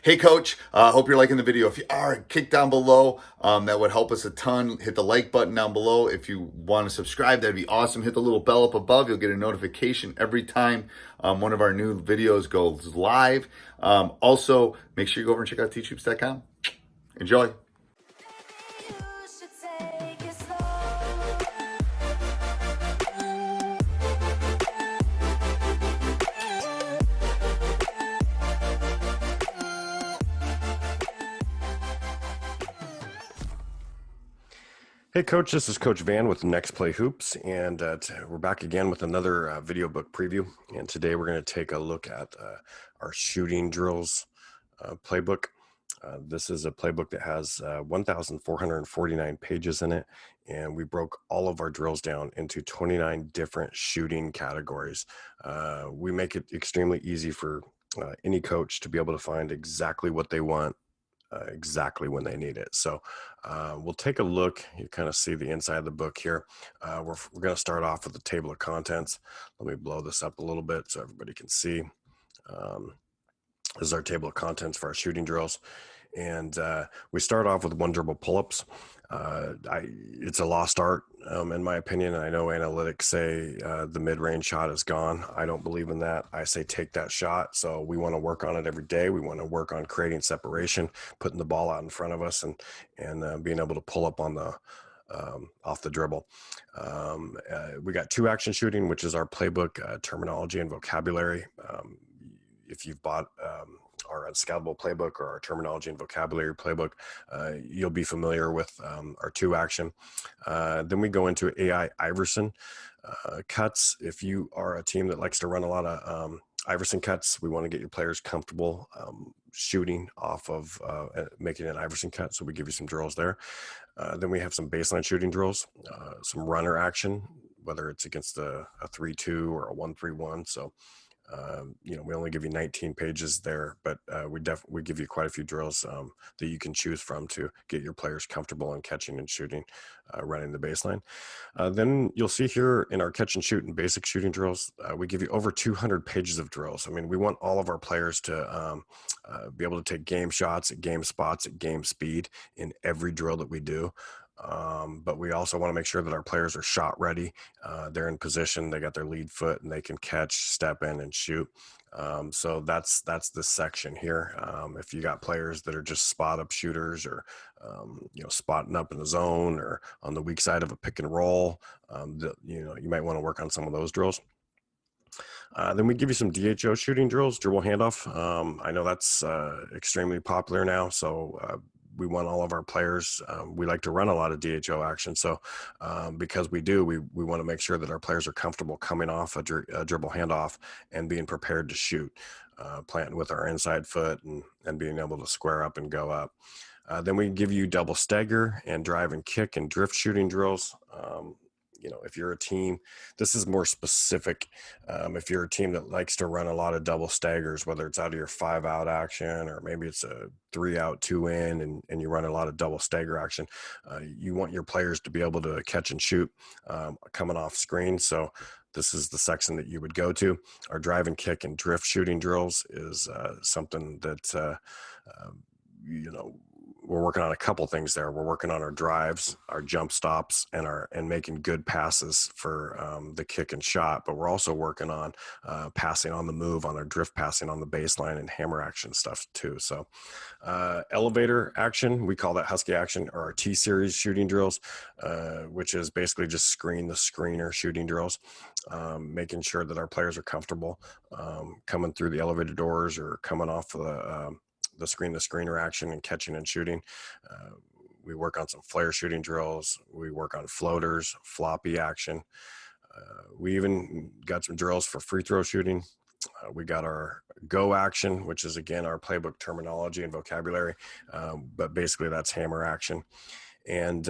Hey, Coach. Hope you're liking the video. If you are, kick down below. That would help us a ton. Hit the like button down below. If you want to subscribe, that'd be awesome. Hit the little bell up above. You'll get a notification every time one of our new videos goes live. Also, make sure you go over and check out teachhoops.com. Enjoy. Hey Coach, this is Coach Van with Next Play Hoops, and we're back again with another video book preview. And today we're going to take a look at our shooting drills playbook. This is a playbook that has 1,449 pages in it, and we broke all of our drills down into 29 different shooting categories. We make it extremely easy for any coach to be able to find exactly what they want exactly when they need it. So we'll take a look. You kind of see the inside of the book here. We're going to start off with the table of contents. Let me blow this up a little bit so everybody can see. This is our table of contents for our shooting drills. And we start off with one dribble pull-ups. It's a lost art, in my opinion. I know analytics say the mid-range shot is gone. I don't believe in that. I say take that shot. So we want to work on it every day. We want to work on creating separation, putting the ball out in front of us, and being able to pull up on the off the dribble. We got two action shooting, which is our playbook terminology and vocabulary. If you've bought our unscoutable playbook or our terminology and vocabulary playbook, you'll be familiar with our two action. Then we go into AI Iverson cuts. If you are a team that likes to run a lot of Iverson cuts, we want to get your players comfortable shooting off of making an Iverson cut. So we give you some drills there. Then we have some baseline shooting drills, some runner action, whether it's against a 3-2 or a 1-3-1. So we only give you 19 pages there, but we give you quite a few drills that you can choose from to get your players comfortable in catching and shooting, running the baseline. Then you'll see here in our catch and shoot and basic shooting drills, we give you over 200 pages of drills. I mean, we want all of our players to be able to take game shots at game spots at game speed in every drill that we do. But we also want to make sure that our players are shot ready. They're in position, they got their lead foot, and they can catch, step in, and shoot. So that's this section here. If you got players that are just spot up shooters, or spotting up in the zone, or on the weak side of a pick and roll, you might want to work on some of those drills. Then we give you some DHO shooting drills, dribble handoff. I know that's extremely popular now, so we want all of our players, we like to run a lot of DHO action. So because we do, we want to make sure that our players are comfortable coming off a dribble handoff and being prepared to shoot, planting with our inside foot and being able to square up and go up. Then we give you double stagger and drive and kick and drift shooting drills. If you're a team, this is more specific. If you're a team that likes to run a lot of double staggers, whether it's out of your 5-out action, or maybe it's a 3-out, 2-in, and you run a lot of double stagger action, you want your players to be able to catch and shoot coming off screen. So this is the section that you would go to. Our drive and kick and drift shooting drills is something that, we're working on a couple things there. We're working on our drives, our jump stops, and making good passes for the kick and shot. But we're also working on passing on the move, on our drift passing on the baseline, and hammer action stuff too. So elevator action, we call that Husky action, or our T-series shooting drills, which is basically just screen the screener shooting drills, making sure that our players are comfortable coming through the elevator doors or coming off the screener action and catching and shooting. We work on some flare shooting drills. We work on floaters, floppy action. We even got some drills for free throw shooting. We got our go action, which is again our playbook terminology and vocabulary, but basically that's hammer action. And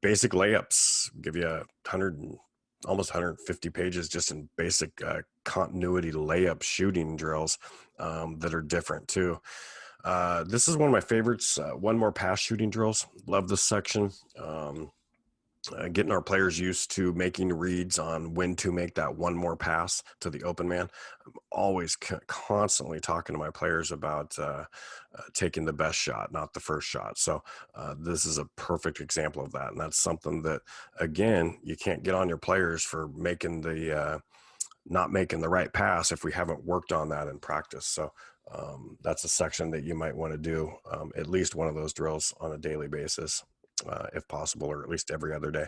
basic layups, give you almost 150 pages just in basic continuity layup shooting drills that are different too. This is one of my favorites. One more pass shooting drills. Love this section. getting our players used to making reads on when to make that one more pass to the open man. I'm always constantly talking to my players about taking the best shot, not the first shot. So this is a perfect example of that. And that's something that, again, you can't get on your players for making the not making the right pass if we haven't worked on that in practice. So that's a section that you might want to do at least one of those drills on a daily basis, if possible, or at least every other day.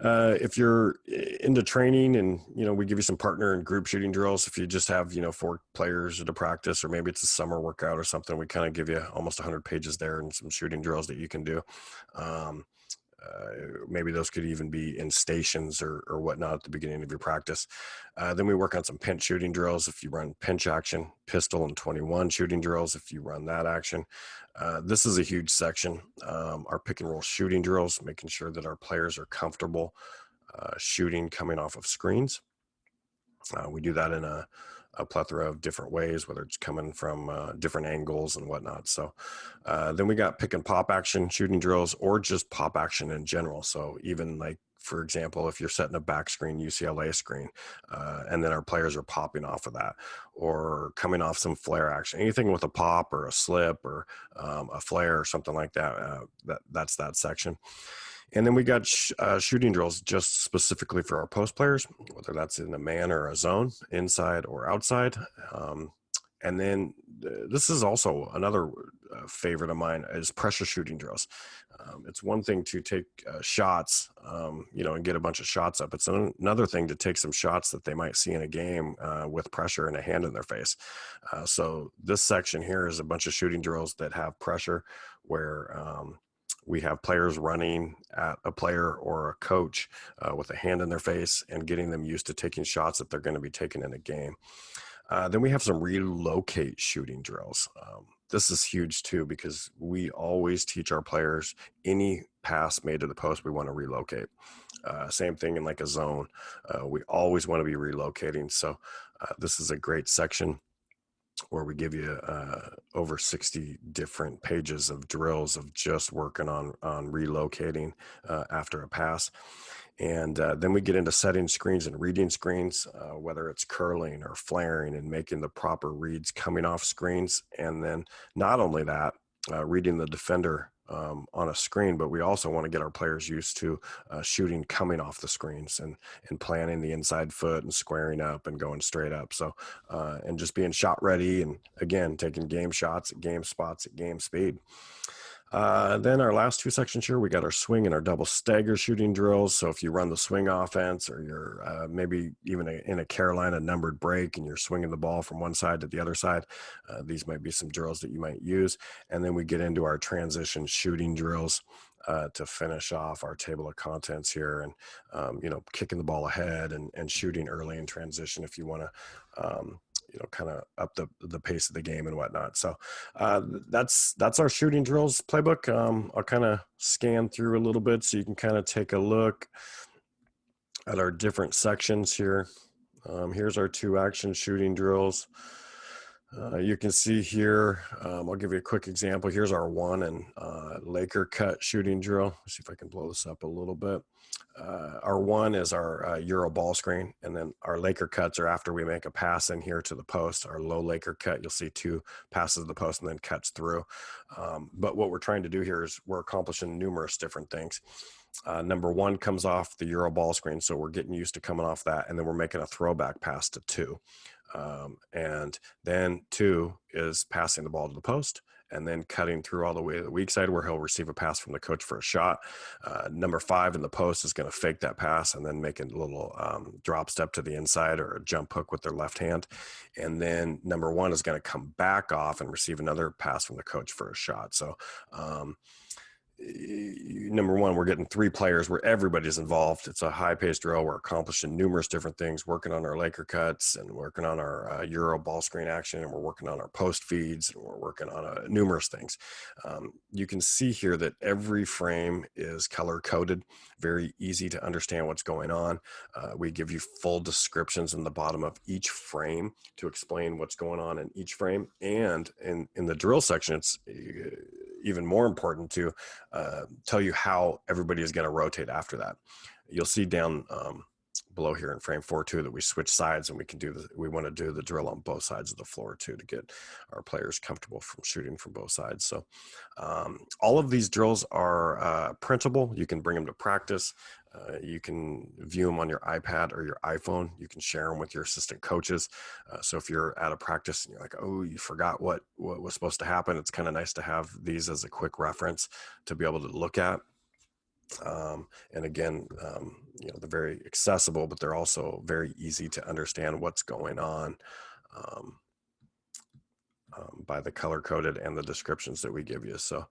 If you're into training and, we give you some partner and group shooting drills, if you just have, 4 players to practice, or maybe it's a summer workout or something, we kind of give you almost 100 pages there and some shooting drills that you can do. Maybe those could even be in stations or whatnot at the beginning of your practice. Then we work on some pinch shooting drills. If you run pinch action, pistol and 21 shooting drills, if you run that action. This is a huge section. Our pick and roll shooting drills, making sure that our players are comfortable shooting coming off of screens. We do that in a plethora of different ways, whether it's coming from different angles and whatnot. So then we got pick and pop action shooting drills, or just pop action in general. So even like, for example, if you're setting a back screen, UCLA screen, and then our players are popping off of that, or coming off some flare action, anything with a pop or a slip or a flare or something like that, that's that section. And then we got shooting drills just specifically for our post players, whether that's in a man or a zone, inside or outside. And then this is also another favorite of mine is pressure shooting drills. It's one thing to take shots, and get a bunch of shots up. It's another thing to take some shots that they might see in a game with pressure and a hand in their face. So this section here is a bunch of shooting drills that have pressure where we have players running at a player or a coach with a hand in their face and getting them used to taking shots that they're going to be taking in a game. Then we have some relocate shooting drills. This is huge too, because we always teach our players any pass made to the post, we want to relocate. Same thing in like a zone. We always want to be relocating. So this is a great section where we give you over 60 different pages of drills of just working on relocating after a pass. And then we get into setting screens and reading screens, whether it's curling or flaring and making the proper reads coming off screens. And then not only that, reading the defender on a screen, but we also want to get our players used to shooting coming off the screens and planning the inside foot and squaring up and going straight up. So, and just being shot ready and again, taking game shots at game spots at game speed. Then our last 2 sections here, we got our swing and our double stagger shooting drills. So if you run the swing offense, or you're maybe even in a Carolina numbered break and you're swinging the ball from one side to the other side, these might be some drills that you might use. And then we get into our transition shooting drills to finish off our table of contents here, and kicking the ball ahead and shooting early in transition if you want to kind of up the pace of the game and whatnot. So that's our shooting drills playbook. I'll kind of scan through a little bit so you can kind of take a look at our different sections here. Here's our 2 action shooting drills. You can see here, I'll give you a quick example. Here's our 1 and Laker cut shooting drill. Let's see if I can blow this up a little bit. Our 1 is our Euro ball screen, and then our Laker cuts are after we make a pass in here to the post. Our low Laker cut, you'll see 2 passes to the post and then cuts through. But what we're trying to do here is we're accomplishing numerous different things. Number 1 comes off the Euro ball screen, so we're getting used to coming off that, and then we're making a throwback pass to 2. And then 2 is passing the ball to the post and then cutting through all the way to the weak side where he'll receive a pass from the coach for a shot. Number 5 in the post is going to fake that pass and then make a little drop step to the inside or a jump hook with their left hand. And then number 1 is going to come back off and receive another pass from the coach for a shot. So number 1, we're getting 3 players where everybody's involved. It's a high-paced drill. We're accomplishing numerous different things, working on our Laker cuts and working on our Euro ball screen action, and we're working on our post feeds, and we're working on numerous things. You can see here that every frame is color-coded, very easy to understand what's going on. We give you full descriptions in the bottom of each frame to explain what's going on in each frame. And in the drill section, even more important to tell you how everybody is going to rotate after that. You'll see down below here in frame 4.2 that we switch sides, and we want to do the drill on both sides of the floor too, to get our players comfortable from shooting from both sides. So all of these drills are printable. You can bring them to practice. You can view them on your iPad or your iPhone. You can share them with your assistant coaches. So if you're at a practice and you're like, oh, you forgot what was supposed to happen, it's kind of nice to have these as a quick reference to be able to look at. And again, they're very accessible, but they're also very easy to understand what's going on by the color coded and the descriptions that we give you. So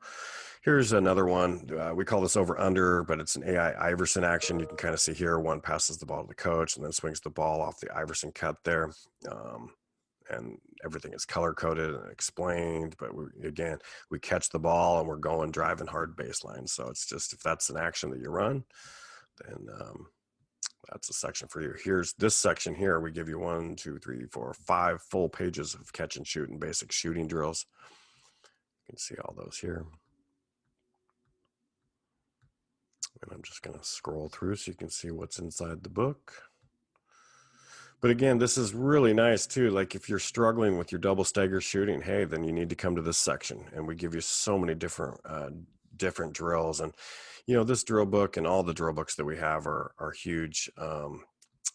here's another one. We call this over under, but it's an AI Iverson action. You can kind of see here, one passes the ball to the coach and then swings the ball off the Iverson cut there. And everything is color coded and explained, but we catch the ball and we're going driving hard baseline. So it's just, if that's an action that you run, then that's a section for you. Here's this section here. We give you 1, 2, 3, 4, 5 full pages of catch and shoot and basic shooting drills. You can see all those here. And I'm just going to scroll through so you can see what's inside the book. But again, this is really nice too. Like if you're struggling with your double stagger shooting, hey, then you need to come to this section, and we give you so many different drills. And this drill book and all the drill books that we have are huge.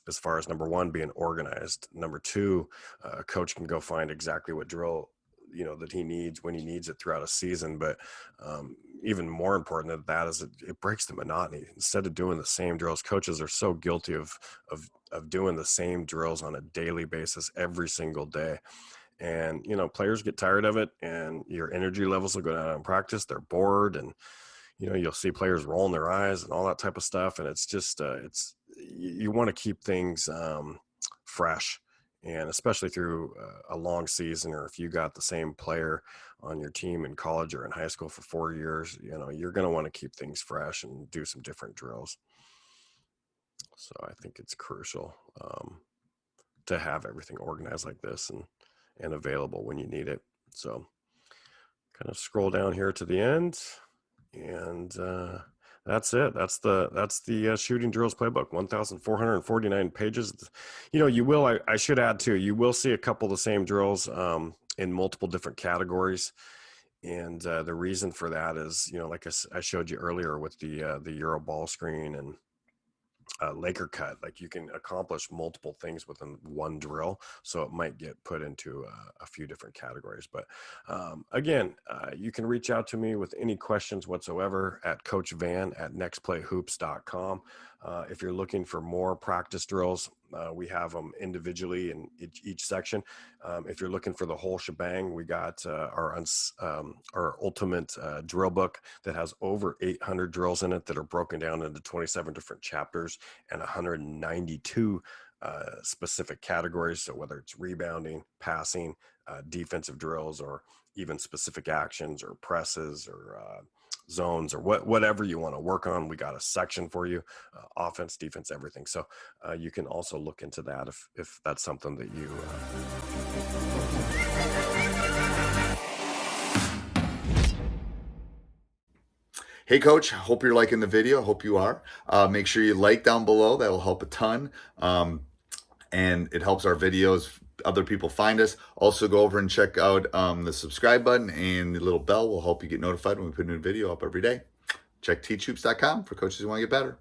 As far as number one, being organized. Number two, a coach can go find exactly what drill that he needs when he needs it throughout a season. But even more important than that is it breaks the monotony. Instead of doing the same drills, coaches are so guilty of doing the same drills on a daily basis every single day. And, players get tired of it, and your energy levels will go down in practice. They're bored, and, you'll see players rolling their eyes and all that type of stuff. And it's just, you want to keep things fresh. And especially through a long season, or if you got the same player on your team in college or in high school for 4 years, you're going to want to keep things fresh and do some different drills. So I think it's crucial to have everything organized like this and available when you need it. So kind of scroll down here to the end, and that's it. That's the shooting drills playbook, 1,449 pages. I should add too, you will see a couple of the same drills in multiple different categories. And the reason for that is, like I showed you earlier with the Euro ball screen and Laker cut, like you can accomplish multiple things within one drill. So it might get put into a few different categories. But again, you can reach out to me with any questions whatsoever at coachvan@nextplayhoops.com. If you're looking for more practice drills, we have them individually in each section. If you're looking for the whole shebang, we got our ultimate drill book that has over 800 drills in it that are broken down into 27 different chapters and 192 specific categories. So whether it's rebounding, passing, defensive drills, or even specific actions or presses or zones or whatever you want to work on, we got a section for you, offense, defense, everything. So you can also look into that if that's something that you Hey coach, hope you're liking the video. Hope you are. Make sure you like down below. That will help a ton. And it helps our videos, other people find us. Also go over and check out the subscribe button, and the little bell will help you get notified when we put a new video up every day. Check teachhoops.com for coaches who want to get better.